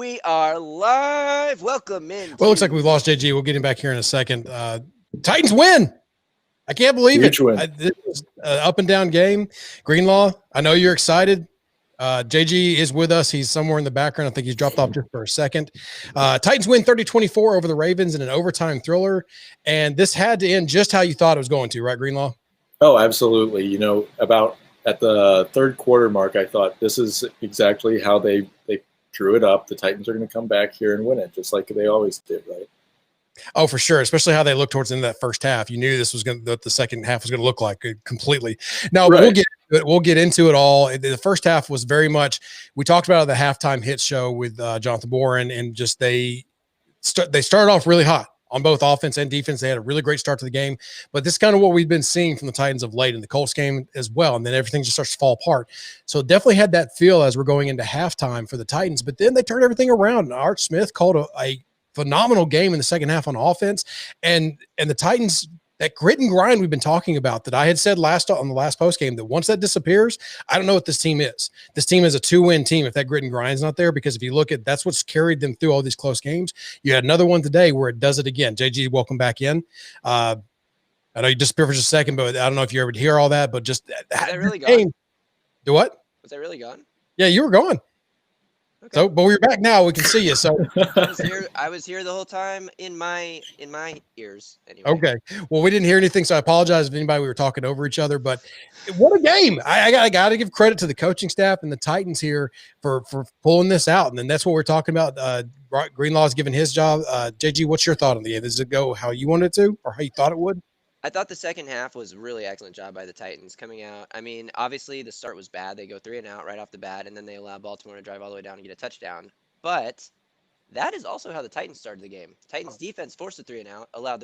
We are live. Welcome in. Well, it looks like we've lost JG. We'll get him back here in a second. Titans win. I can't believe Huge it. Win. This is an up and down game. Greenlaw, I know you're excited. JG is with us. He's somewhere in the background. I think he's dropped off just for a second. Titans win 30-24 over the Ravens in an overtime thriller. And this had to end just how you thought it was going to, right, Greenlaw? Oh, absolutely. You know, about at the third quarter mark, I thought this is exactly how they drew it up. The Titans are going to come back here and win it, just like they always did, right? Oh, for sure. Especially how they looked towards the end of that first half. You knew this was going to, the second half was going to look like completely. Now Right. we'll get into it all. The first half was very much, we talked about the halftime hit show with Jonathan Boren, and just they started off really hot on both offense and defense. They had a really great start to the game, but this is kind of what we've been seeing from the Titans of late in the Colts game as well. And then everything just starts to fall apart. So definitely had that feel as we're going into halftime for the Titans, but then they turned everything around. And Art Smith called a phenomenal game in the second half on offense, and the Titans, that grit and grind we've been talking about, that I had said on the last post game, that once that disappears, I don't know what this team is. This team is a 2-win team if that grit and grind is not there, because if you look at, that's what's carried them through all these close games. You had another one today where it does it again. JG, welcome back in. I know you disappeared for just a second, but I don't know if you ever hear all that, but just Was that really gone? Do what? Was that really gone? Yeah, you were gone. Okay. So, but we're back now. We can see you. So I was here the whole time in my ears. Anyway. okay. Well, we didn't hear anything, so I apologize if anybody, we were talking over each other. But what a game! I got to give credit to the coaching staff and the Titans here for pulling this out. And then that's what we're talking about. Greenlaw's given his job. JG, what's your thought on the game? Does it go how you wanted it to, or how you thought it would? I thought the second half was a really excellent job by the Titans coming out. I mean, obviously the start was bad. They go 3 and out right off the bat, and then they allow Baltimore to drive all the way down and get a touchdown. But that is also how the Titans started the game. Titans defense forced the 3 and out, allowed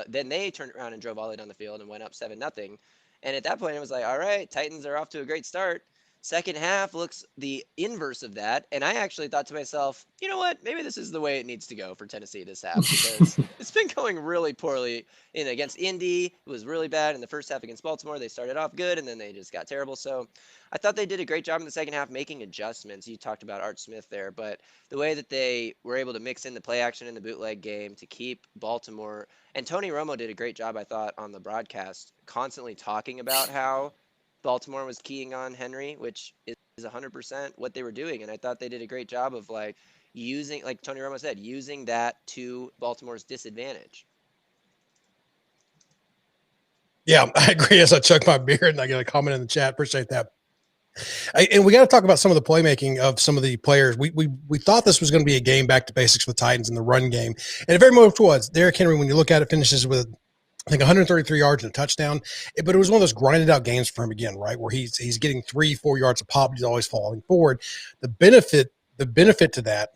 then they turned around and drove all the way down the field and went up 7-0. And at that point, it was like, all right, Titans are off to a great start. Second half looks the inverse of that, and I actually thought to myself, you know what? Maybe this is the way it needs to go for Tennessee this half, because it's been going really poorly against Indy. It was really bad in the first half against Baltimore. They started off good, and then they just got terrible. So I thought they did a great job in the second half making adjustments. You talked about Art Smith there, but the way that they were able to mix in the play action in the bootleg game to keep Baltimore, and Tony Romo did a great job, I thought, on the broadcast, constantly talking about how Baltimore was keying on Henry, which is 100% what they were doing. And I thought they did a great job of using, like Tony Romo said, using that to Baltimore's disadvantage. Yeah, I agree. As I chuck my beer and I get a comment in the chat, appreciate that. And we got to talk about some of the playmaking of some of the players. We thought this was going to be a game back to basics with Titans in the run game, and it very much was. Derrick Henry, when you look at it, finishes with, I think, 133 yards and a touchdown. But it was one of those grinded out games for him again, right? Where he's getting 3-4 yards a pop. He's always falling forward. The benefit to that,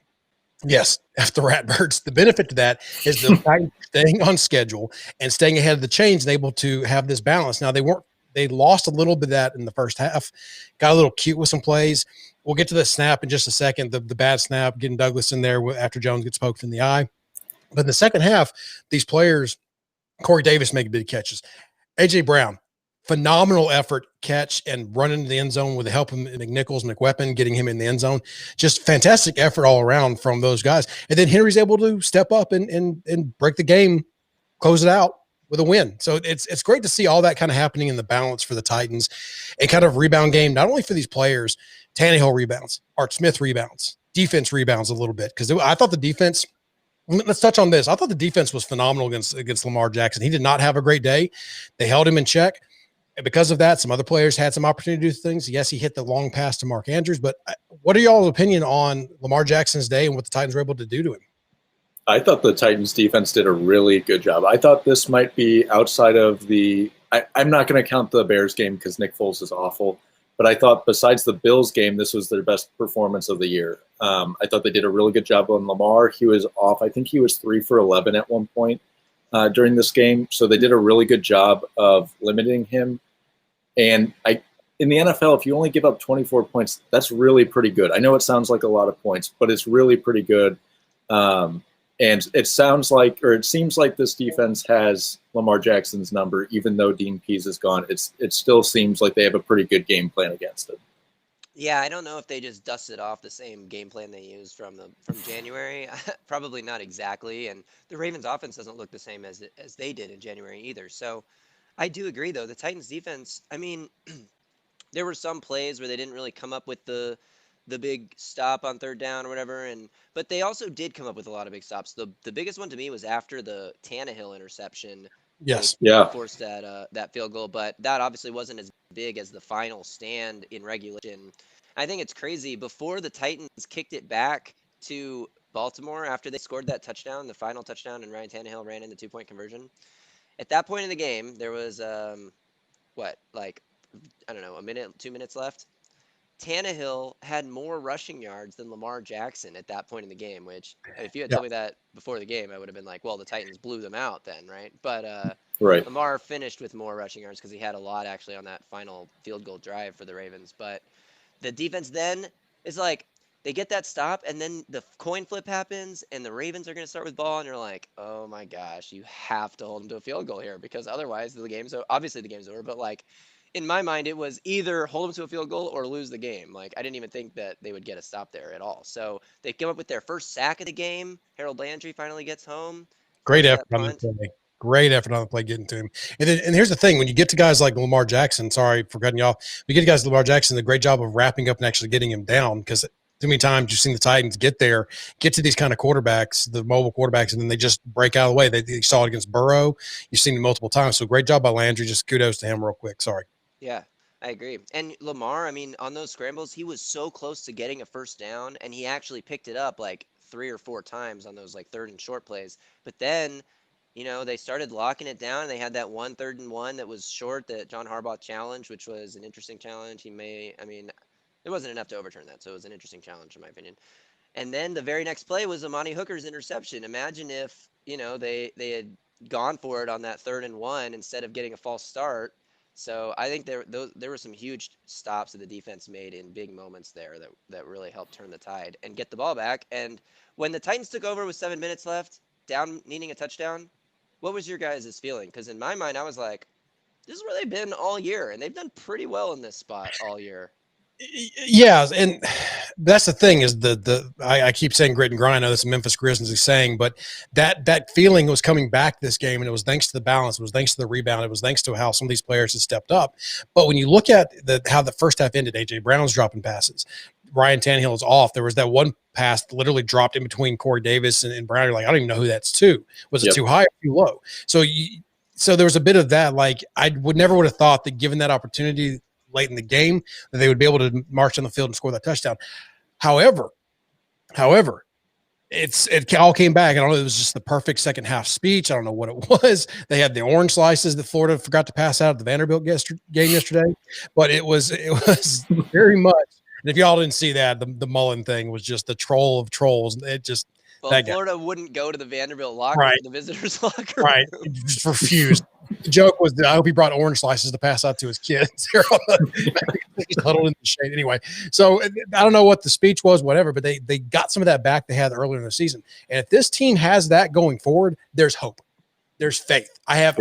yes, F the Ratbirds. The benefit to that is the Titans staying on schedule and staying ahead of the chains and able to have this balance. Now they lost a little bit of that in the first half, got a little cute with some plays. We'll get to the snap in just a second. The bad snap, getting Douglas in there after Jones gets poked in the eye. But in the second half, these players, Corey Davis making big catches. A.J. Brown, phenomenal effort, catch, and run into the end zone with the help of McNichols, McWeapon, getting him in the end zone. Just fantastic effort all around from those guys. And then Henry's able to step up and break the game, close it out with a win. So it's great to see all that kind of happening in the balance for the Titans. A kind of rebound game, not only for these players, Tannehill rebounds, Art Smith rebounds, defense rebounds a little bit, because I thought the defense – let's touch on this. I thought the defense was phenomenal against Lamar Jackson. He did not have a great day. They held him in check. And because of that, some other players had some opportunity to do things. Yes, he hit the long pass to Mark Andrews, but what are y'all's opinion on Lamar Jackson's day and what the Titans were able to do to him? I thought the Titans defense did a really good job. I thought this might be outside of I'm not going to count the Bears game because Nick Foles is awful. But I thought besides the Bills game, this was their best performance of the year. I thought they did a really good job on Lamar. He was off. I think he was 3 for 11 at one point during this game. So they did a really good job of limiting him. And in the NFL, if you only give up 24 points, that's really pretty good. I know it sounds like a lot of points, but it's really pretty good. And it seems like this defense has Lamar Jackson's number, even though Dean Pease is gone. It still seems like they have a pretty good game plan against it. Yeah, I don't know if they just dusted off the same game plan they used from January. Probably not exactly, and the Ravens offense doesn't look the same as they did in January either. So I do agree though. The Titans defense, I mean, there were some plays where they didn't really come up with the big stop on third down or whatever, and but they also did come up with a lot of big stops. The biggest one to me was after the Tannehill interception. They Yes. they Yeah. forced that field goal, but that obviously wasn't as big as the final stand in regulation. I think it's crazy. Before the Titans kicked it back to Baltimore after they scored that touchdown, the final touchdown, and Ryan Tannehill ran in the 2-point conversion. At that point in the game, there was what, like, I don't know, a minute, 2 minutes left. Tannehill had more rushing yards than Lamar Jackson at that point in the game, which if you had Yeah. told me that before the game, I would have been like, well, the Titans blew them out then, right? But Right. Lamar finished with more rushing yards because he had a lot actually on that final field goal drive for the Ravens. But the defense then is like, they get that stop, and then the coin flip happens, and the Ravens are going to start with ball, and you're like, oh my gosh, you have to hold them to a field goal here because otherwise obviously the game's over, but like in my mind, it was either hold them to a field goal or lose the game. Like I didn't even think that they would get a stop there at all. So they came up with their first sack of the game. Harold Landry finally gets home, Great forces effort that on the punt. play. Great effort on the play getting to him. And here's the thing: when you get to guys like Lamar Jackson, sorry for cutting you off, we get to guys like Lamar Jackson, a great job of wrapping up and actually getting him down because too many times you've seen the Titans get there, get to these kind of quarterbacks, the mobile quarterbacks, and then they just break out of the way. They saw it against Burrow. You've seen it multiple times. So great job by Landry. Just kudos to him real quick. Sorry. Yeah, I agree. And Lamar, I mean, on those scrambles, he was so close to getting a first down, and he actually picked it up like 3 or 4 times on those like third and short plays. But then, they started locking it down, and they had that one third and one that was short that John Harbaugh challenged, which was an interesting challenge. I mean, it wasn't enough to overturn that, so it was an interesting challenge in my opinion. And then the very next play was Amani Hooker's interception. Imagine if, they had gone for it on that third and one instead of getting a false start. So I think there were some huge stops that the defense made in big moments there that really helped turn the tide and get the ball back. And when the Titans took over with 7 minutes left, down needing a touchdown, what was your guys' feeling? Because in my mind, I was like, this is where they've been all year, and they've done pretty well in this spot all year. Yeah, and that's the thing is I keep saying grit and grind. I know that's Memphis Grizzlies is saying, but that feeling was coming back this game, and it was thanks to the balance, it was thanks to the rebound, it was thanks to how some of these players had stepped up. But when you look at how the first half ended, AJ Brown's dropping passes, Ryan Tannehill is off. There was that one pass that literally dropped in between Corey Davis and Brown. You're like, I don't even know who that's to. Was it too high or too low? So there was a bit of that. Like I would have thought that given that opportunity late in the game that they would be able to march on the field and score that touchdown. However, it all came back. I don't know. It was just the perfect second half speech. I don't know what it was. They had the orange slices that Florida forgot to pass out at the Vanderbilt game yesterday, but it was very much. And if y'all didn't see that, the Mullen thing was just the troll of trolls. It just Florida wouldn't go to the Vanderbilt locker room, the visitors' locker room. Right. It just refused. The joke was that I hope he brought orange slices to pass out to his kids. Just huddled in the shade. Anyway, so I don't know what the speech was, whatever, but they got some of that back they had earlier in the season. And if this team has that going forward, there's hope. There's faith. I have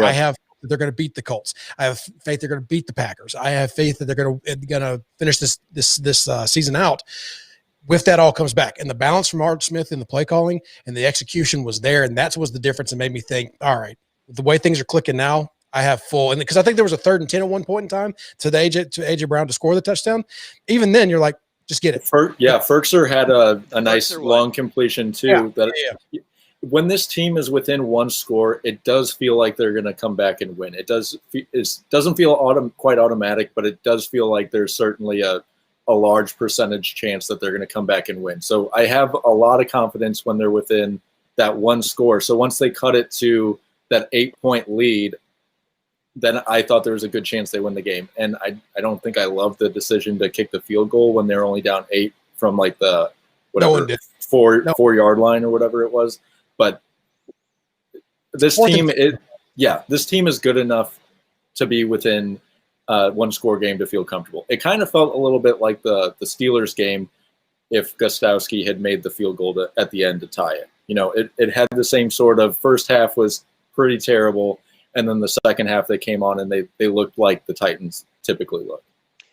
they're going to beat the Colts. I have faith they're going to beat the Packers. I have faith that they're going to finish this season out. With that all comes back. And the balance from Art Smith in the play calling and the execution was there. And that was the difference and made me think, all right, the way things are clicking now, I have full. And because I think there was a 3rd and 10 at one point in time to AJ Brown to score the touchdown. Even then, you're like, just get it. Ferkser had a nice long completion too. When this team is within one score, it does feel like they're going to come back and win. It doesn't feel quite automatic, but it does feel like there's certainly a large percentage chance that they're going to come back and win. So I have a lot of confidence when they're within that one score. So once they cut it to that 8-point lead, then I thought there was a good chance they win the game. And I don't think I love the decision to kick the field goal when they're only down 8 from like the four yard line or whatever it was. But this team is good enough to be within one score game to feel comfortable. It kind of felt a little bit like the Steelers game if Gostowski had made the field goal at the end to tie it. It had the same sort of first half was pretty terrible, and then the second half they came on and they looked like the Titans typically look.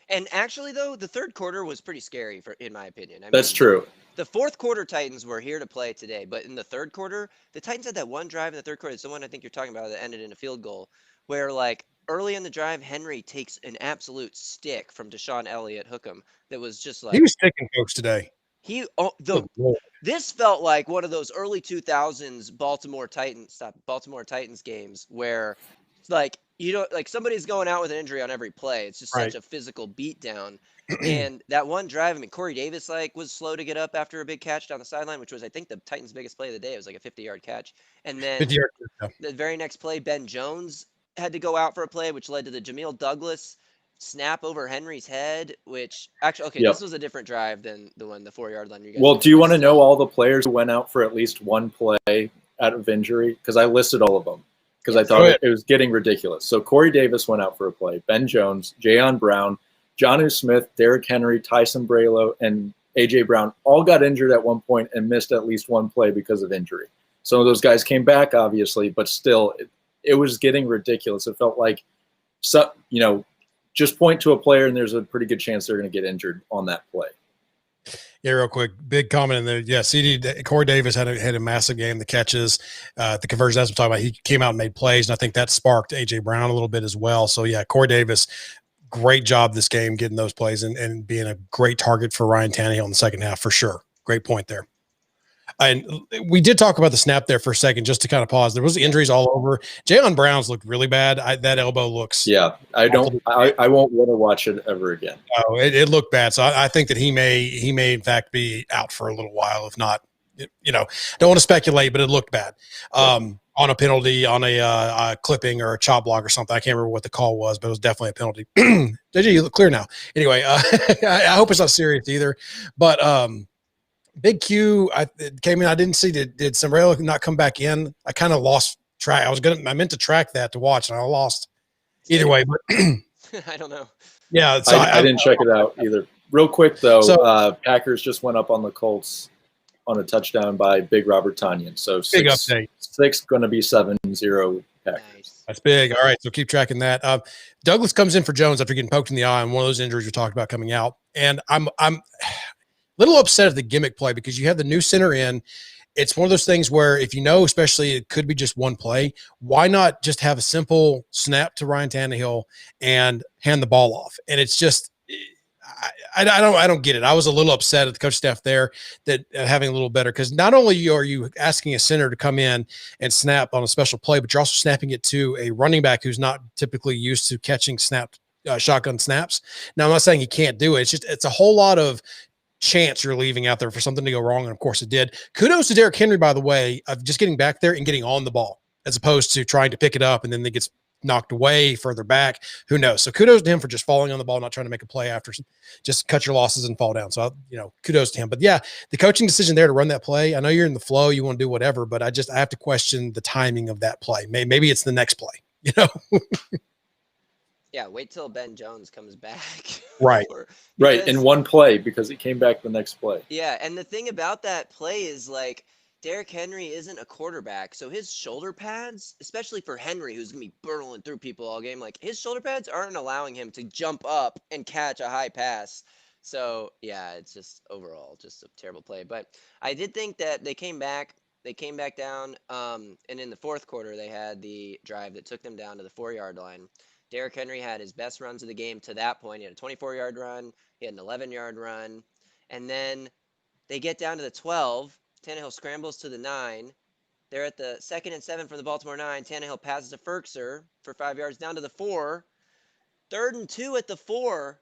And actually, though, the third quarter was pretty scary, in my opinion. I That's mean, true. the fourth quarter Titans were here to play today, but in the third quarter, the Titans had that one drive in the third quarter. It's the one I think you're talking about that ended in a field goal, where like early in the drive, Henry takes an absolute stick from Deshaun Elliott Hookem that was just He like was sticking folks today. the Good Lord. this felt like one of those early 2000s Baltimore Titans games where it's like you don't like somebody's going out with an injury on every play. It's just Right. such a physical beatdown. And that one drive, I mean, Corey Davis like was slow to get up after a big catch down the sideline, which was I think the Titans' biggest play of the day. It was like a 50-yard catch. And then 50 yards. the very next play, Ben Jones had to go out for a play, which led to the Jameel Douglas snap over Henry's head, which actually, okay, Yep. this was a different drive than the one, the 4-yard line. You guys Well, did, do you but want to know still. all the players who went out for at least one play out of injury? Because I listed all of them because I Yes. thought Go ahead. it was getting ridiculous. So Corey Davis went out for a play. Ben Jones, Jayon Brown, Jonnu Smith, Derrick Henry, Tyson Braylo, and A.J. Brown all got injured at one point and missed at least one play because of injury. Some of those guys came back, obviously, but still, it was getting ridiculous. It felt like, just point to a player and there's a pretty good chance they're going to get injured on that play. Yeah, real quick, big comment in there. Yeah, Corey Davis had a massive game. The catches, the conversions. That's what I'm talking about. He came out and made plays, and I think that sparked A.J. Brown a little bit as well. So yeah, Corey Davis, great job this game getting those plays and being a great target for Ryan Tannehill in the second half for sure. Great point there. And we did talk about the snap there for a second, just to kind of pause. There was injuries all over. Jayon Brown's looked really bad. That elbow looks. Yeah, I won't want to watch it ever again. Oh, it looked bad. So I think that he may in fact be out for a little while. If not, don't want to speculate, but it looked bad. On a penalty, on a clipping or a chop block or something. I can't remember what the call was, but it was definitely a penalty. JJ, you look clear now. Anyway, I hope it's not serious either. But Big Q, came in. I didn't see did Sombrero not come back in? I kind of lost track. I meant to track that to watch, and I lost. Either way, but I don't know. Yeah, so I didn't check it out either. Real quick though, Packers just went up on the Colts on a touchdown by Big Robert Tonyan. So big update. 6 going to be 7-0 Packers. Nice. That's big. All right, so keep tracking that. Douglas comes in for Jones after getting poked in the eye on one of those injuries we talked about coming out, and I'm little upset at the gimmick play because you have the new center in. It's one of those things where if especially it could be just one play, why not just have a simple snap to Ryan Tannehill and hand the ball off? And it's just, I don't get it. I was a little upset at the coach staff there that having a little better, because not only are you asking a center to come in and snap on a special play, but you're also snapping it to a running back who's not typically used to catching shotgun snaps. Now, I'm not saying he can't do it. It's a whole lot of chance you're leaving out there for something to go wrong, and of course it did. Kudos to Derrick Henry, by the way, of just getting back there and getting on the ball as opposed to trying to pick it up and then it gets knocked away further back. Who knows? So kudos to him for just falling on the ball, not trying to make a play after. Just cut your losses and fall down. So kudos to him. But yeah, the coaching decision there to run that play, I know you're in the flow, you want to do whatever, but I have to question the timing of that play. Maybe it's the next play. Yeah, wait till Ben Jones comes back. Right. Right, in one play, because he came back the next play. Yeah, and the thing about that play is like Derrick Henry isn't a quarterback, so his shoulder pads, especially for Henry, who's gonna be burrowing through people all game, like his shoulder pads aren't allowing him to jump up and catch a high pass. So yeah, it's just overall just a terrible play. But I did think that they came back down, and in the fourth quarter they had the drive that took them down to the 4-yard line. Derrick Henry had his best runs of the game to that point. He had a 24-yard run, he had an 11-yard run, and then they get down to the 12. Tannehill scrambles to the 9. They're at the 2nd and 7 from the Baltimore 9. Tannehill passes to Ferkser for 5 yards down to the 4. 3rd and 2 at the 4.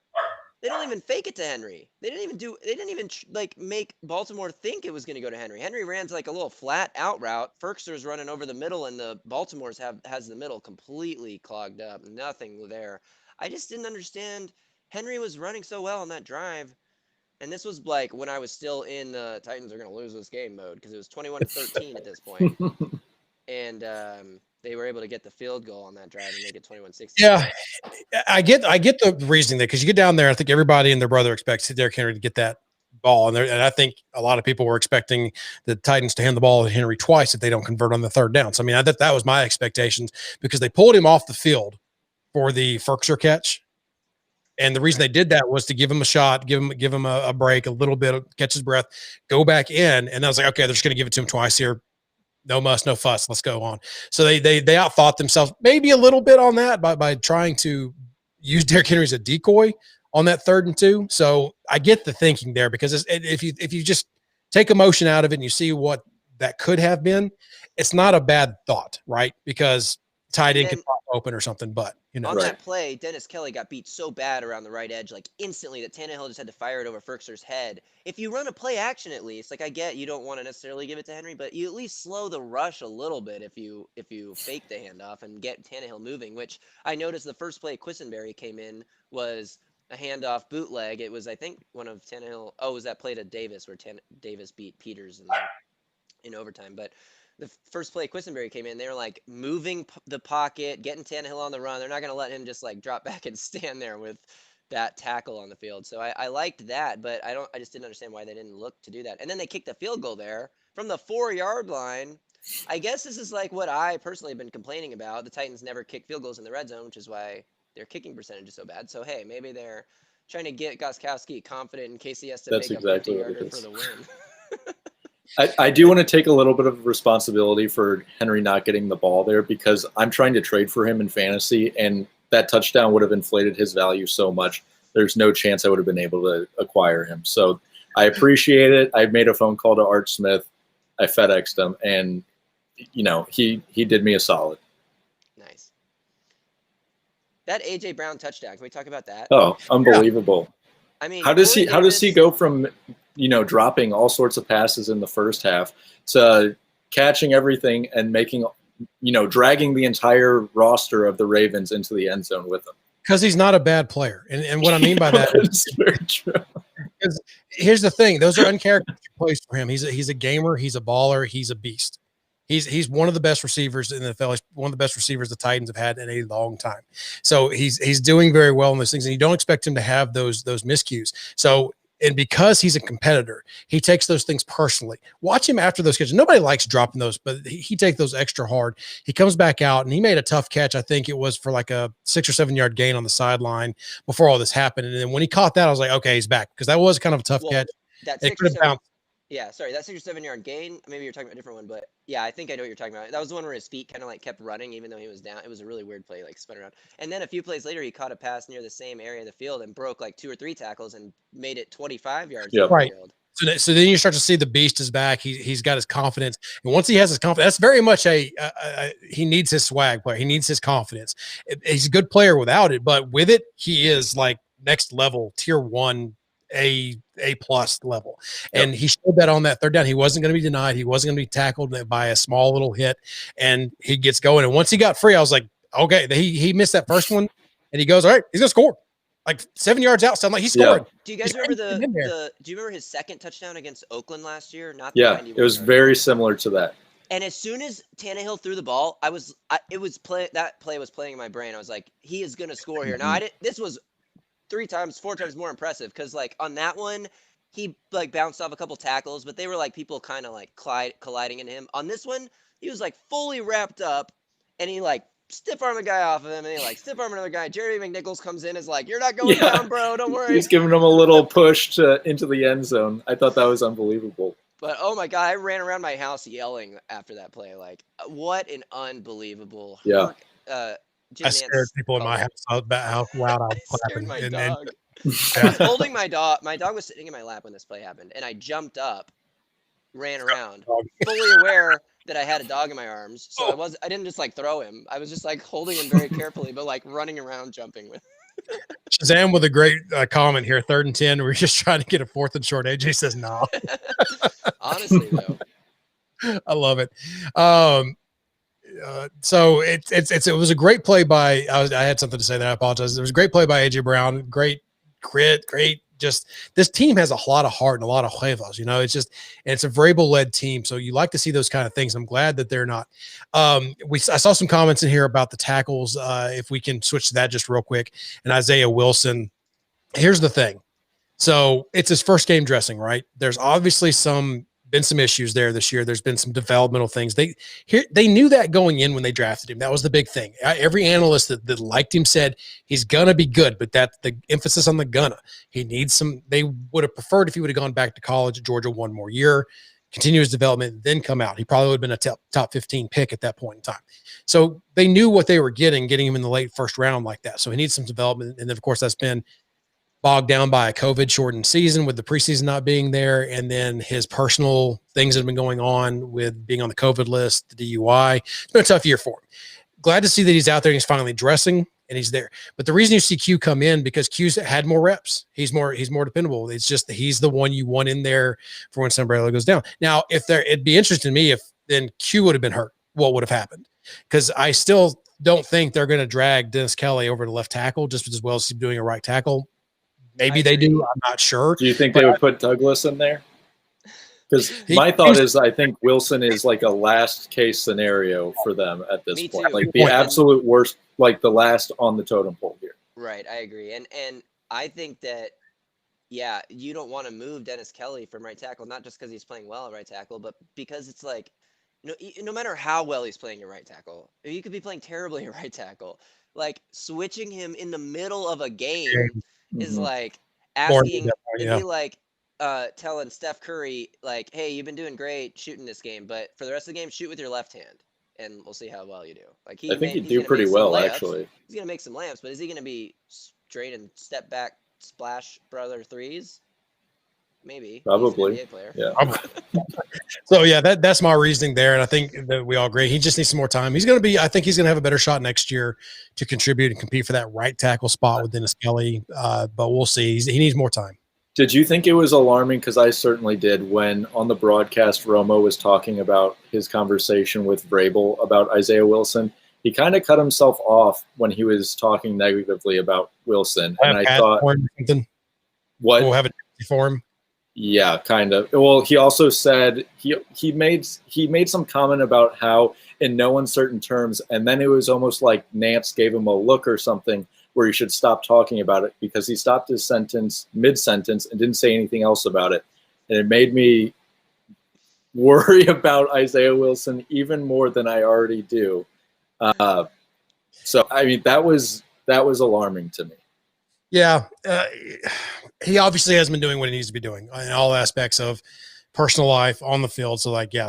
They don't even fake it to Henry. They didn't even make Baltimore think it was going to go to Henry. Henry ran like a little flat out route. Ferkser's running over the middle, and the Baltimore's has the middle completely clogged up. Nothing there. I just didn't understand. Henry was running so well on that drive. And this was like when I was still in the Titans are going to lose this game mode, because it was 21-13 at this point. And they were able to get the field goal on that drive and make it 21-16. Yeah, I get the reasoning there, because you get down there, I think everybody and their brother expects Derrick Henry to get that ball, and I think a lot of people were expecting the Titans to hand the ball to Henry twice if they don't convert on the 3rd down. So I mean, that was my expectations, because they pulled him off the field for the Ferkser catch. And the reason they did that was to give him a shot, give him a break, a little bit, catch his breath, go back in. And I was like, okay, they're just going to give it to him twice here. No muss, no fuss. Let's go on. So they outthought themselves maybe a little bit on that by trying to use Derrick Henry as a decoy on that 3rd and 2. So I get the thinking there, because if you just take emotion out of it and you see what that could have been, it's not a bad thought, right? Because tight end can pop open or something, but on that play, Dennis Kelly got beat so bad around the right edge, like instantly, that Tannehill just had to fire it over Firkser's head. If you run a play action, at least, like I get you don't want to necessarily give it to Henry, but you at least slow the rush a little bit if you fake the handoff and get Tannehill moving. Which I noticed the first play Quisenberry came in was a handoff bootleg. It was, I think, one of Tannehill. Oh, it was that play to Davis where Davis beat Peters in overtime, but. The first play Quisenberry came in, they were like moving the pocket, getting Tannehill on the run. They're not going to let him just like drop back and stand there with that tackle on the field. So I liked that, but I just didn't understand why they didn't look to do that. And then they kicked the field goal there from the 4-yard line. I guess this is like what I personally have been complaining about. The Titans never kick field goals in the red zone, which is why their kicking percentage is so bad. So hey, maybe they're trying to get Gostkowski confident in case he has to make a 50-yarder for the win. I do want to take a little bit of responsibility for Henry not getting the ball there, because I'm trying to trade for him in fantasy, and that touchdown would have inflated his value so much. There's no chance I would have been able to acquire him. So I appreciate it. I made a phone call to Art Smith. I FedExed him, and he did me a solid. Nice. That AJ Brown touchdown. Can we talk about that? Oh, unbelievable. Yeah. I mean, how does he go from dropping all sorts of passes in the first half to catching everything and making, dragging the entire roster of the Ravens into the end zone with him? Because he's not a bad player. And what I mean by that is very true. Because here's the thing. Those are uncharacteristic plays for him. He's a gamer. He's a baller. He's a beast. He's one of the best receivers in the NFL. He's one of the best receivers the Titans have had in a long time. So he's doing very well in those things, and you don't expect him to have those miscues. So, and because he's a competitor, he takes those things personally. Watch him after those catches. Nobody likes dropping those, but he takes those extra hard. He comes back out, and he made a tough catch. I think it was for like a 6 or 7 yard gain on the sideline before all this happened. And then when he caught that, I was like, okay, he's back, because that was kind of a tough catch. That 6 or 7, yeah, sorry, that 6 or 7 yard gain. Maybe you're talking about a different one, but yeah, I think I know what you're talking about. That was the one where his feet kind of like kept running even though he was down. It was a really weird play, like spun around. And then a few plays later, he caught a pass near the same area of the field and broke like 2 or 3 tackles and made it 25 yards. Yeah, right. The so then you start to see the beast is back. He's got his confidence, and once he has his confidence, that's very much he needs his swag player. He needs his confidence. He's a good player without it, but with it, he is like next level, tier 1. A plus level. And he showed that on that third down. He wasn't going to be denied. He wasn't going to be tackled by a small little hit, and he gets going. And once he got free, I was like, okay, he missed that first one, and he goes, all right, he's going to score. Like 7 yards out, sound like he scored. Yeah. Do you guys remember do you remember his second touchdown against Oakland last year? Not it was very similar to that. And as soon as Tannehill threw the ball, that play was playing in my brain. I was like, he is going to score here. Now this was 4 times more impressive, because like on that one he like bounced off a couple tackles, but they were like people kind of like colliding into him. On this one, he was like fully wrapped up, and he like stiff arm a guy off of him, and he like stiff arm another guy. Jerry McNichols comes in, is like, you're not going down, bro, don't worry. He's giving him a little push into the end zone. I thought that was unbelievable. But oh my god, I ran around my house yelling after that play, like, what an unbelievable I scared people in my house about how loud I was clapping. My dog. I was holding my dog. My dog was sitting in my lap when this play happened, and I jumped up, ran around, fully aware that I had a dog in my arms. So I didn't just like throw him. I was just like holding him very carefully, but like running around, jumping with. Shazam with a great comment here. 3rd and 10. We're just trying to get a 4th and short. AJ says no. Honestly, though, I love it. So it was a great play by. I had something to say there. I apologize. There was a great play by AJ Brown. Great grit. Great. Just this team has a lot of heart and a lot of huevos. It's a Vrabel-led team, so you like to see those kind of things. I'm glad that they're not. I saw some comments in here about the tackles. If we can switch to that just real quick. And Isaiah Wilson. Here's the thing. So it's his first game dressing, right? There's obviously some been some issues there this year. There's been some developmental things. They knew that going in when they drafted him. That was the big thing. Every analyst that liked him said he's gonna be good, but that's the emphasis on the gonna. He needs some. They would have preferred if he would have gone back to college at Georgia one more year, continue his development, then come out. He probably would have been a top 15 pick at that point in time. So they knew what they were getting him in the late first round like that. So he needs some development, and then of course that's been bogged down by a COVID shortened season with the preseason not being there. And then his personal things that have been going on with being on the COVID list, the DUI. It's been a tough year for him. Glad to see that he's out there and he's finally dressing and he's there. But the reason you see Q come in because Q's had more reps. He's more dependable. It's just that he's the one you want in there for when Sombrero goes down. Now, it'd be interesting to me if then Q would have been hurt, what would have happened? Because I still don't think they're going to drag Dennis Kelly over to left tackle just as well as he's doing a right tackle. Maybe they do. I'm not sure. Do you think they would put Douglas in there? Because my thought is I think Wilson is like a last case scenario for them at this point. Too. Like the absolute worst, like the last on the totem pole here. Right. I agree. And I think that, yeah, you don't want to move Dennis Kelly from right tackle, not just because he's playing well at right tackle, but because it's like, no matter how well he's playing at right tackle, he could be playing terribly at right tackle. Like switching him in the middle of a game is like asking, it'd be like telling Steph Curry, like, hey, you've been doing great shooting this game, but for the rest of the game, shoot with your left hand, and we'll see how well you do. Like I think he'd do pretty well, actually. He's gonna make some layups, but is he gonna be straight and step back, splash brother threes? Maybe. Probably. He's an NBA player. Yeah. So yeah, that's my reasoning there, and I think that we all agree. He just needs some more time. I think he's going to have a better shot next year to contribute and compete for that right tackle spot with Dennis Kelly. But we'll see. He needs more time. Did you think it was alarming? Because I certainly did when on the broadcast Romo was talking about his conversation with Vrabel about Isaiah Wilson. He kind of cut himself off when he was talking negatively about Wilson, and I thought, what? We'll have a for him. Yeah, kind of. Well, he also said he made some comment about how in no uncertain terms, and then it was almost like Nance gave him a look or something where he should stop talking about it because he stopped his sentence mid-sentence and didn't say anything else about it. And it made me worry about Isaiah Wilson even more than I already do. So, I mean, that was alarming to me. Yeah. He obviously has been doing what he needs to be doing in all aspects of personal life on the field. So I think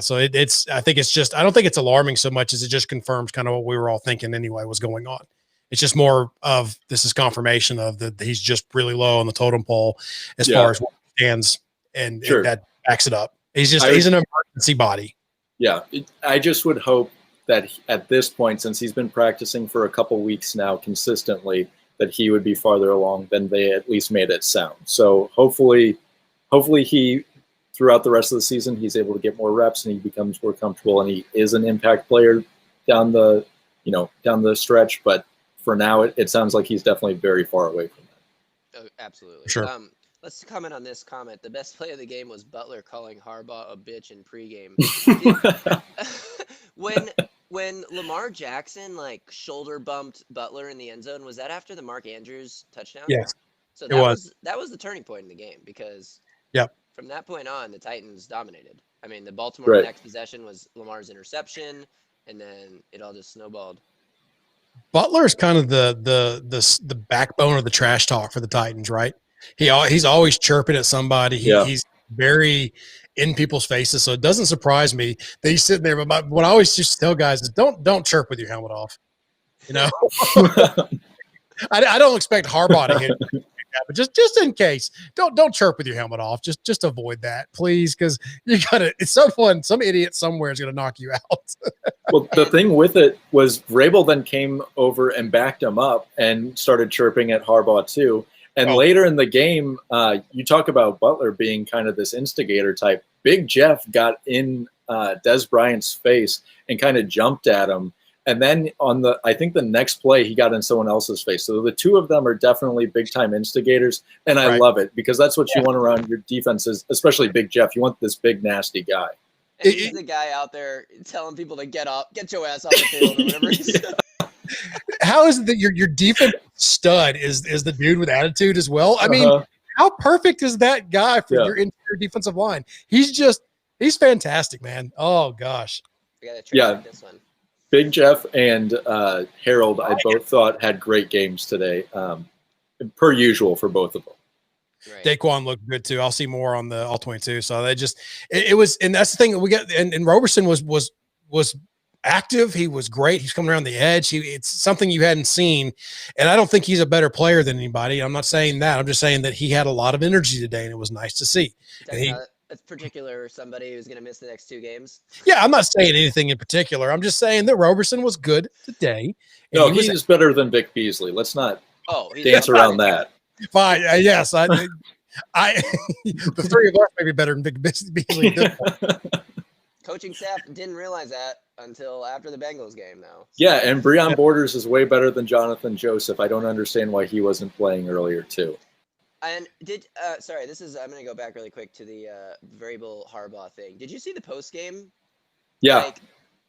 I don't think it's alarming so much as it just confirms kind of what we were all thinking anyway was going on. It's just more of this is confirmation of that he's just really low on the totem pole as far as what stands and that backs it up. He's an emergency body. Yeah. I just would hope that at this point, since he's been practicing for a couple weeks now consistently, that he would be farther along than they at least made it sound. So hopefully he, throughout the rest of the season, he's able to get more reps and he becomes more comfortable and he is an impact player down the stretch. But for now, it sounds like he's definitely very far away from that. Oh, absolutely. Sure. Let's comment on this comment. The best play of the game was Butler calling Harbaugh a bitch in pregame. When Lamar Jackson shoulder bumped Butler in the end zone, was that after the Mark Andrews touchdown? Yes. So that was the turning point in the game because from that point on, the Titans dominated. I mean, the Baltimore next possession was Lamar's interception, and then it all just snowballed. Butler's kind of the backbone of the trash talk for the Titans, right? He's always chirping at somebody. He's very in people's faces, so it doesn't surprise me that he's sitting there. But what I always used to tell guys is don't chirp with your helmet off. You know, I don't expect Harbaugh to hit you, but just in case, don't chirp with your helmet off. Just avoid that, please, because you gotta. It's some idiot somewhere is gonna knock you out. Well, the thing with it was Vrabel then came over and backed him up and started chirping at Harbaugh too. And later in the game, you talk about Butler being kind of this instigator type. Big Jeff got in Des Bryant's face and kind of jumped at him. And then I think the next play, he got in someone else's face. So the two of them are definitely big-time instigators. And I love it because that's what you want around your defenses, especially Big Jeff. You want this big, nasty guy. And he's the guy out there telling people to get up, get your ass off the field or whatever he said. How is it that your defense stud is the dude with attitude as well? I mean, how perfect is that guy for your interior defensive line? He's He's fantastic, man. Oh gosh. We got to Yeah. trademark this one. Big Jeff and Harold, I both thought had great games today, per usual for both of them. Right. Daquan looked good too. I'll see more on the all 22. So they just it was, and that's the thing we got. And Roberson was active. He was great. He's coming around the edge. It's something you hadn't seen, and I don't think he's a better player than anybody. I'm not saying that. I'm just saying that he had a lot of energy today, and it was nice to see. You're talking about a particular somebody who's going to miss the next 2 games. Yeah, I'm not saying anything in particular. I'm just saying that Roberson was good today. No, he's better than Vic Beasley. Let's not dance around that. Fine. Yes, I the three of us may be better than Vic Beasley. Coaching staff didn't realize that until after the Bengals game, though. Yeah, and Breon Borders is way better than Jonathan Joseph. I don't understand why he wasn't playing earlier too. And sorry, I'm going to go back really quick to the Vrabel Harbaugh thing. Did you see the post game? Yeah. Like,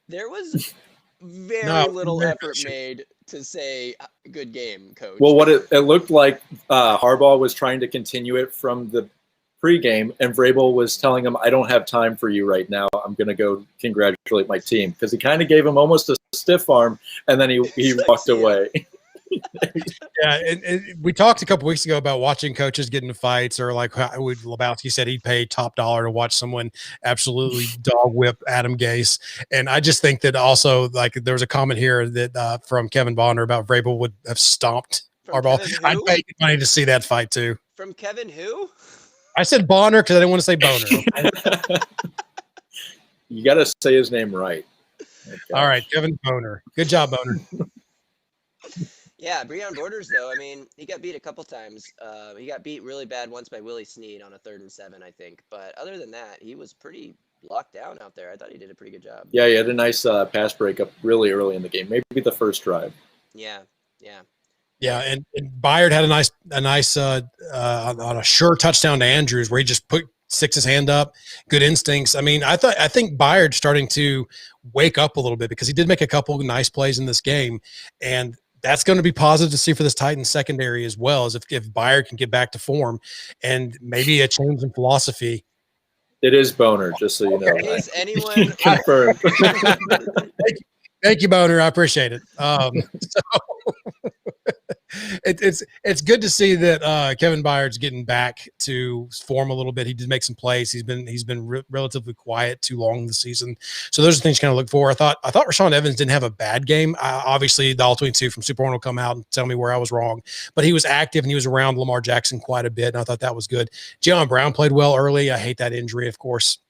there was very little effort made to say good game, coach. Well, what it looked like Harbaugh was trying to continue it from the pregame, and Vrabel was telling him, I don't have time for you right now. I'm going to go congratulate my team, because he kind of gave him almost a stiff arm, and then he walked away. Yeah, and we talked a couple weeks ago about watching coaches get into fights, or like how Lebowski said he'd pay top dollar to watch someone absolutely dog whip Adam Gase. And I just think that also, like, there was a comment here that from Kevin Bonner about Vrabel would have stomped Harbaugh. I'd pay money to see that fight too. From Kevin who? I said Bonner because I didn't want to say Boner. You got to say his name right. Okay. All right, Kevin Boner. Good job, Boner. Yeah, Breon Borders, though, I mean, he got beat a couple times. He got beat really bad once by Willie Snead on a 3rd and 7, I think. But other than that, he was pretty locked down out there. I thought he did a pretty good job. Yeah, he had a nice pass breakup really early in the game, maybe the first drive. Yeah. Yeah, and Byard had a nice on a sure touchdown to Andrews where he just sticks his hand up, good instincts. I mean, I think Byard's starting to wake up a little bit, because he did make a couple of nice plays in this game, and that's going to be positive to see for this Titans secondary as well, as if Byard can get back to form and maybe a change in philosophy. It is Boner, just so you know. Is anyone confirmed? Thank you, Boner. I appreciate it. It's good to see that Kevin Byard's getting back to form a little bit. He did make some plays. He's been relatively quiet too long this season. So those are things you kind of look for. I thought Rashaan Evans didn't have a bad game. Obviously, the all 22 from Super One will come out and tell me where I was wrong. But he was active and he was around Lamar Jackson quite a bit, and I thought that was good. Jayon Brown played well early. I hate that injury, of course.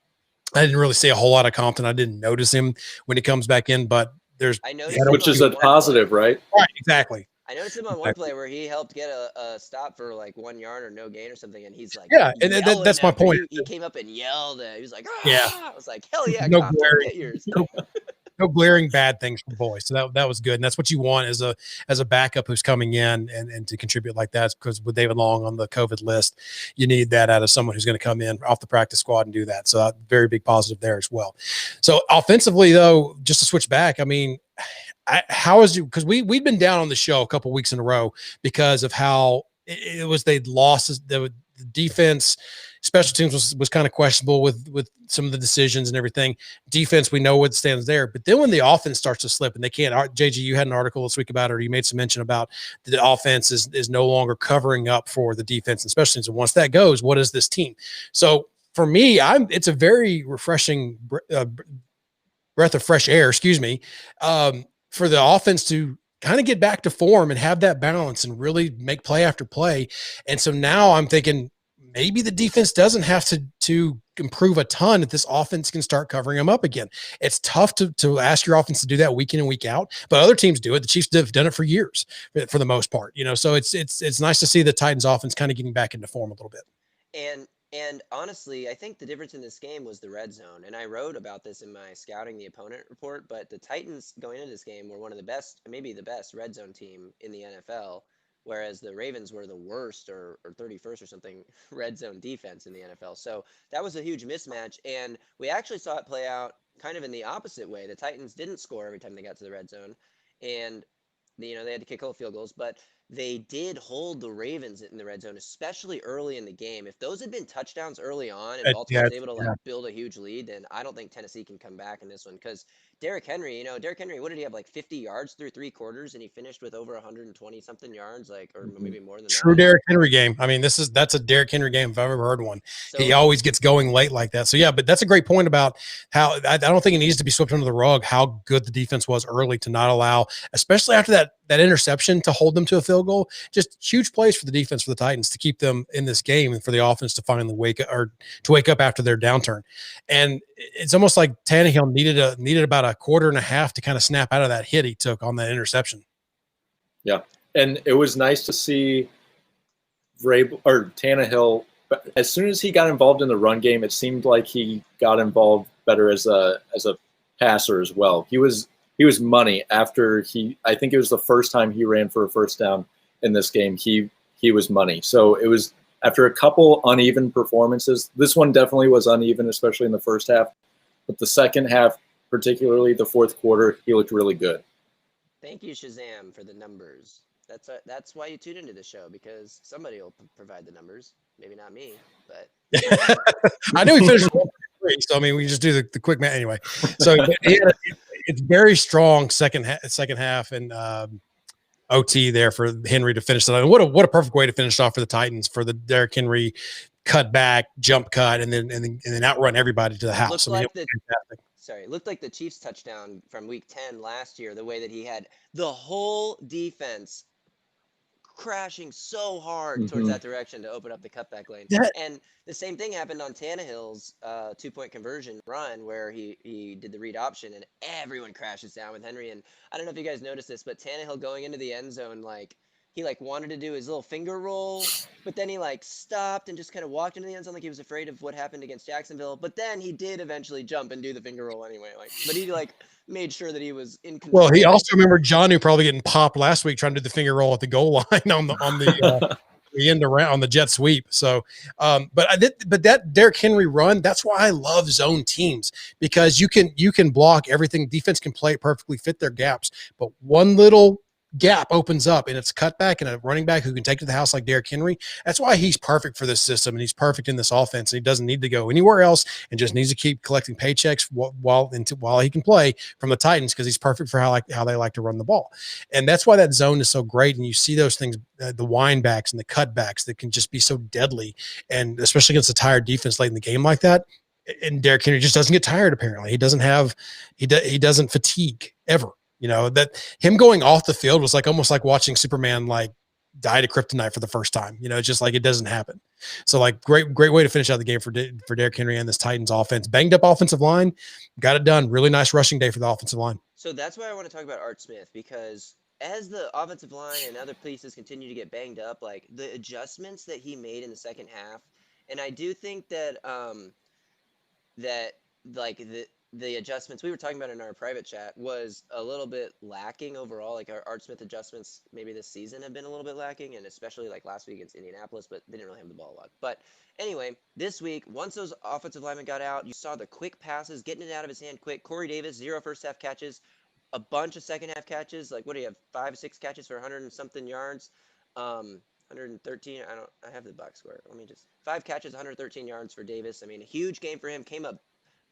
I didn't really see a whole lot of Compton. I didn't notice him when he comes back in, but which is a positive, right? Right, exactly. I noticed him on one play where he helped get a stop for like 1 yard or no gain or something, and he's like, yeah, and that's my point. He came up and yelled. He was like, yeah. I was like, hell yeah, no Compton, glaring, get yours. no glaring bad things from boys. So that was good, and that's what you want as a backup who's coming in and to contribute like that. Because with David Long on the COVID list, you need that out of someone who's going to come in off the practice squad and do that. So very big positive there as well. So offensively, though, just to switch back, I mean, how is you? Because we'd been down on the show a couple weeks in a row because of how it was they'd lost the defense. Special teams was kind of questionable with some of the decisions and everything. Defense, we know what stands there, but then when the offense starts to slip and they can't. JG, you had an article this week about it, or you made some mention about the offense is no longer covering up for the defense and special teams. And once that goes, what is this team? So for me, it's a very refreshing breath of fresh air. Excuse me. For the offense to kind of get back to form and have that balance and really make play after play. And so now I'm thinking maybe the defense doesn't have to improve a ton if this offense can start covering them up again. It's tough to ask your offense to do that week in and week out, but other teams do it. The Chiefs have done it for years for the most part, so it's nice to see the Titans offense kind of getting back into form a little bit. And honestly, I think the difference in this game was the red zone. And I wrote about this in my scouting the opponent report, but the Titans going into this game were one of the best, maybe the best red zone team in the NFL, whereas the Ravens were the worst or 31st or something red zone defense in the NFL. So that was a huge mismatch. And we actually saw it play out kind of in the opposite way. The Titans didn't score every time they got to the red zone. And they had to kick all field goals, but they did hold the Ravens in the red zone, especially early in the game. If those had been touchdowns early on and Baltimore Yeah, was able to like build a huge lead, then I don't think Tennessee can come back in this one. Because Derrick Henry, what did he have, like 50 yards through 3 quarters, and he finished with over 120 something yards, like, or maybe more than true that. Derrick Henry game. I mean, that's a Derrick Henry game if I've ever heard one. He So always gets going late like that. So yeah, but that's a great point about how I don't think it needs to be swept under the rug how good the defense was early to not allow, especially after that interception, to hold them to a field goal. Just huge plays for the defense for the Titans to keep them in this game and for the offense to finally wake up after their downturn. And it's almost like Tannehill needed about a quarter and a half to kind of snap out of that hit he took on that interception. Yeah. And it was nice to see Tannehill. As soon as he got involved in the run game, it seemed like he got involved better as a passer as well. He was money after I think it was the first time he ran for a first down in this game. He was money. So it was after a couple uneven performances. This one definitely was uneven, especially in the first half. But the second half, particularly the fourth quarter, he looked really good. thank you, Shazam, for the numbers. That's why you tune into the show, because somebody will provide the numbers. Maybe not me, but I knew he finished 1-3, so I mean, we just do the quick math anyway. So it's very strong second half and OT there for Henry to finish it. What a perfect way to finish off for the Titans, for the Derrick Henry cut back, jump cut, and then outrun everybody to the house. Looked like the Chiefs touchdown from week 10 last year, the way that he had the whole defense crashing so hard towards that direction to open up the cutback lane. And the same thing happened on Tannehill's 2-point conversion run, where he did the read option and everyone crashes down with Henry. And I don't know if you guys noticed this, but Tannehill going into the end zone, he wanted to do his little finger roll, but then he stopped and just kind of walked into the end zone like he was afraid of what happened against Jacksonville. But then he did eventually jump and do the finger roll anyway. But he made sure that he was in control. Well, he also remembered Jonnu probably getting popped last week trying to do the finger roll at the goal line on the end around on the jet sweep. So, but that Derrick Henry run, that's why I love zone teams, because you can block everything. Defense can play it perfectly, fit their gaps, but one little gap opens up and it's cut back and a running back who can take to the house like Derrick Henry. That's why he's perfect for this system and he's perfect in this offense. And he doesn't need to go anywhere else and just needs to keep collecting paychecks while he can play from the Titans, because he's perfect for how they like to run the ball. And that's why that zone is so great. And you see those things, the wind backs and the cutbacks that can just be so deadly, and especially against a tired defense late in the game like that. And Derrick Henry just doesn't get tired. Apparently, he doesn't fatigue ever. That him going off the field was almost like watching Superman die to kryptonite for the first time. Just it doesn't happen. So great way to finish out the game for Derrick Henry and this Titans offense. Banged up offensive line, got it done. Really nice rushing day for the offensive line. So that's why I want to talk about Art Smith, because as the offensive line and other pieces continue to get banged up, the adjustments that he made in the second half, and I do think that the adjustments we were talking about in our private chat was a little bit lacking overall. Our Art Smith adjustments maybe this season have been a little bit lacking, and especially last week against Indianapolis, but they didn't really have the ball a lot. But anyway, this week, once those offensive linemen got out, you saw the quick passes, getting it out of his hand quick. Corey Davis, 0 first half catches, a bunch of second half catches. What do you have, 5 6 catches for 100 and something yards, 113. I have the box score. Let me just 5 catches, 113 yards for Davis. I mean, a huge game for him. Came up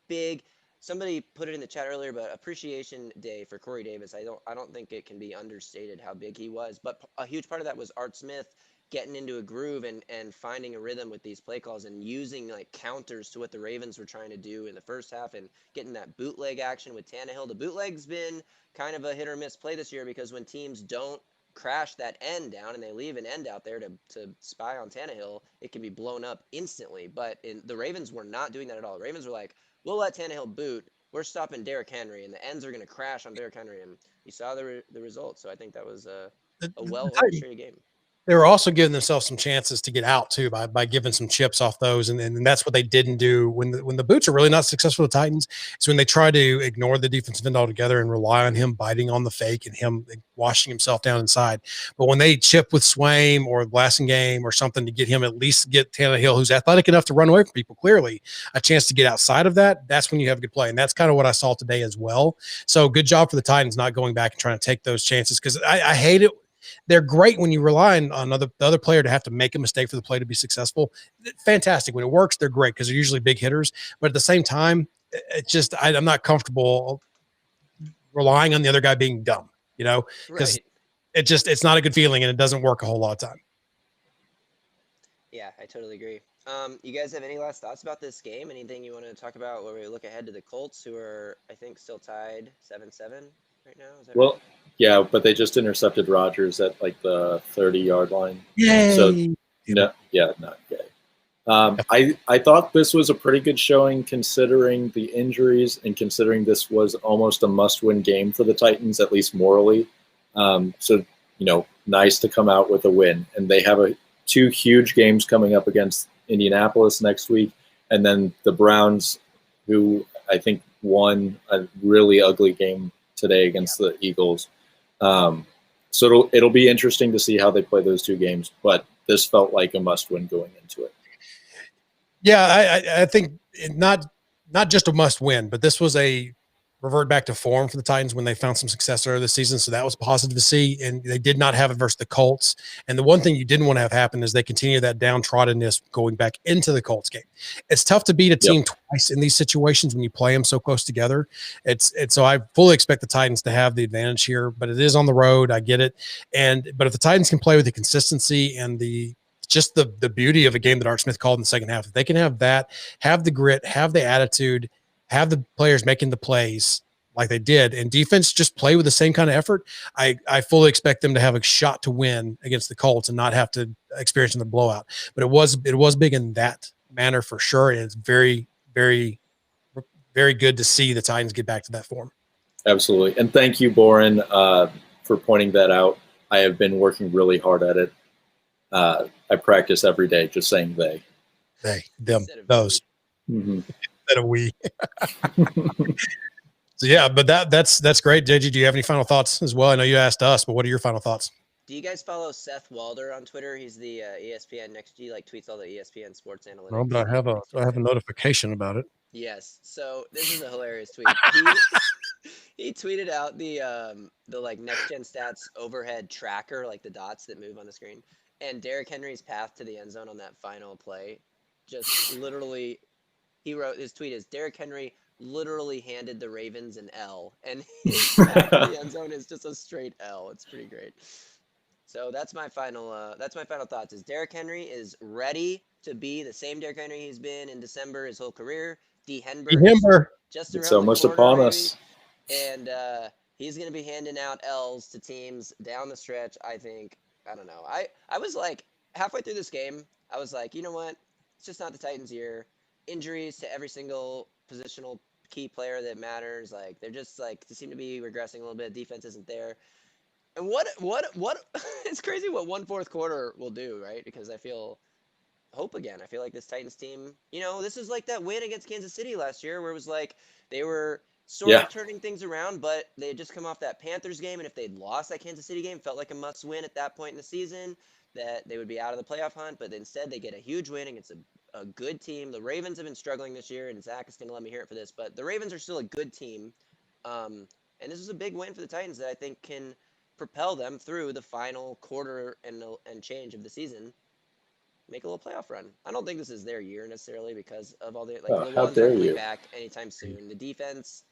big. Somebody put it in the chat earlier, but appreciation day for Corey Davis. I don't think it can be understated how big he was. But a huge part of that was Art Smith getting into a groove and finding a rhythm with these play calls and using counters to what the Ravens were trying to do in the first half and getting that bootleg action with Tannehill. The bootleg's been kind of a hit or miss play this year, because when teams don't crash that end down and they leave an end out there to spy on Tannehill, it can be blown up instantly. But the Ravens were not doing that at all. The Ravens were we'll let Tannehill boot. We're stopping Derrick Henry, and the ends are going to crash on Derrick Henry, and you saw the results. So I think that was a well-orchestrated game. They were also giving themselves some chances to get out too by giving some chips off those, and that's what they didn't do when the boots are really not successful with the Titans. It's when they try to ignore the defensive end altogether and rely on him biting on the fake and him washing himself down inside. But when they chip with Swaim or Blasingame or something to get him, at least get Tannehill, who's athletic enough to run away from people, clearly a chance to get outside of that, that's when you have a good play. And that's kind of what I saw today as well. So good job for the Titans not going back and trying to take those chances, because I hate it They're great when you rely on the other player to have to make a mistake for the play to be successful. Fantastic. When it works, they're great because they're usually big hitters. But at the same time, it's just I'm not comfortable relying on the other guy being dumb, because Right. it's not a good feeling and it doesn't work a whole lot of time. Yeah, I totally agree. You guys have any last thoughts about this game? Anything you want to talk about where we look ahead to the Colts, who are, I think, still tied 7-7 right now? Is that Well, right? yeah, but they just intercepted Rodgers at like the 30-yard line. Yay. So no, yeah, not yet. I thought this was a pretty good showing considering the injuries and considering this was almost a must-win game for the Titans, at least morally. So, nice to come out with a win. And they have two huge games coming up against Indianapolis next week, and then the Browns, who I think won a really ugly game today against the Eagles. So it'll be interesting to see how they play those two games, but this felt like a must-win going into it. Yeah, I think not just a must win, but this was a revert back to form for the Titans when they found some success earlier this season. So that was positive to see. And they did not have it versus the Colts. And the one thing you didn't want to have happen is they continue that downtroddenness going back into the Colts game. It's tough to beat a team twice in these situations when you play them so close together. It's so I fully expect the Titans to have the advantage here, but it is on the road. I get it. But if the Titans can play with the consistency and the beauty of a game that Art Smith called in the second half, if they can have that, have the grit, have the attitude, have the players making the plays like they did, and defense just play with the same kind of effort, I fully expect them to have a shot to win against the Colts and not have to experience the blowout. But it was big in that manner for sure, and it's very, very, very good to see the Titans get back to that form. Absolutely. And thank you, Boren, for pointing that out. I have been working really hard at it. I practice every day just saying they, them, those. Mm-hmm. Instead of we. So yeah, but that's great. JG, do you have any final thoughts as well? I know you asked us, but what are your final thoughts? Do you guys follow Seth Walder on Twitter? He's the ESPN Next G, tweets all the ESPN sports analytics. No, but I have a notification about it. Yes. So this is a hilarious tweet. He tweeted out the next gen stats overhead tracker, the dots that move on the screen, and Derrick Henry's path to the end zone on that final play. Just literally, he wrote, his tweet is, Derrick Henry literally handed the Ravens an L, and his path to the end zone is just a straight L. It's pretty great. So that's my final thoughts. Is Derrick Henry is ready to be the same Derrick Henry he's been in December his whole career. Denver just around it's the almost corner, upon maybe. us. And he's going to be handing out L's to teams down the stretch, I think. I don't know. I was halfway through this game, I was like, you know what? It's just not the Titans' year. Injuries to every single positional key player that matters. They're just they seem to be regressing a little bit. Defense isn't there. And what it's crazy what one fourth quarter will do, right? Because I feel hope again. I feel like this Titans team, this is like that win against Kansas City last year where it was they were sort of turning things around, but they had just come off that Panthers game, and if they'd lost that Kansas City game, felt like a must-win at that point in the season, that they would be out of the playoff hunt, but instead they get a huge win against a good team. The Ravens have been struggling this year, and Zach is going to let me hear it for this, but the Ravens are still a good team, and this is a big win for the Titans that I think can propel them through the final quarter and change of the season. Make a little playoff run. I don't think this is their year necessarily because of all the Lawan's not coming back anytime soon. The defense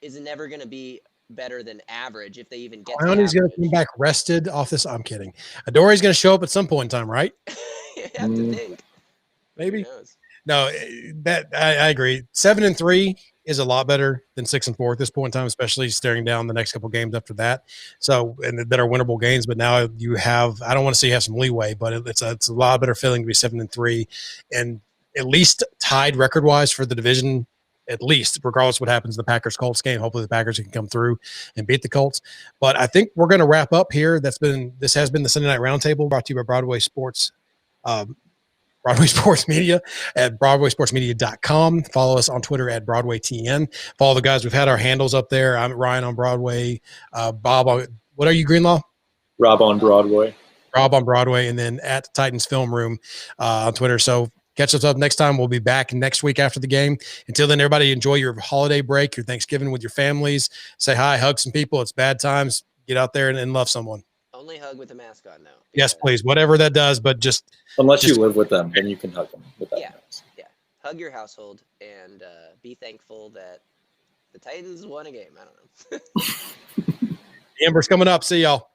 is never going to be better than average if they even get to Clowney's going to come back rested off this. I'm kidding. Adore's going to show up at some point in time, right? You have to think. Maybe. No, that I agree. 7-3 is a lot better than 6-4 at this point in time, especially staring down the next couple games after that. So, and that are winnable games. But now you have, I don't want to say you have some leeway, but it's a lot better feeling to be 7-3 and at least tied record wise for the division. At least, regardless of what happens in the Packers-Colts game, hopefully the Packers can come through and beat the Colts. But I think we're going to wrap up here. This has been the Sunday Night Roundtable, brought to you by Broadway Sports Media at BroadwaySportsMedia.com. Follow us on Twitter at BroadwayTN. Follow the guys. We've had our handles up there. I'm Ryan on Broadway. Bob, what are you, Greenlaw? Rob on Broadway. Rob on Broadway, and then at Titans Film Room on Twitter. So catch us up next time. We'll be back next week after the game. Until then, everybody enjoy your holiday break, your Thanksgiving with your families. Say hi, hug some people. It's bad times. Get out there and love someone. Only hugs. hug with a mask on, though. Yes, please. Whatever that does, but just unless you live with them, then you can hug them with that mask. Yeah. Hug your household and be thankful that the Titans won a game. I don't know. The Ember's coming up. See y'all.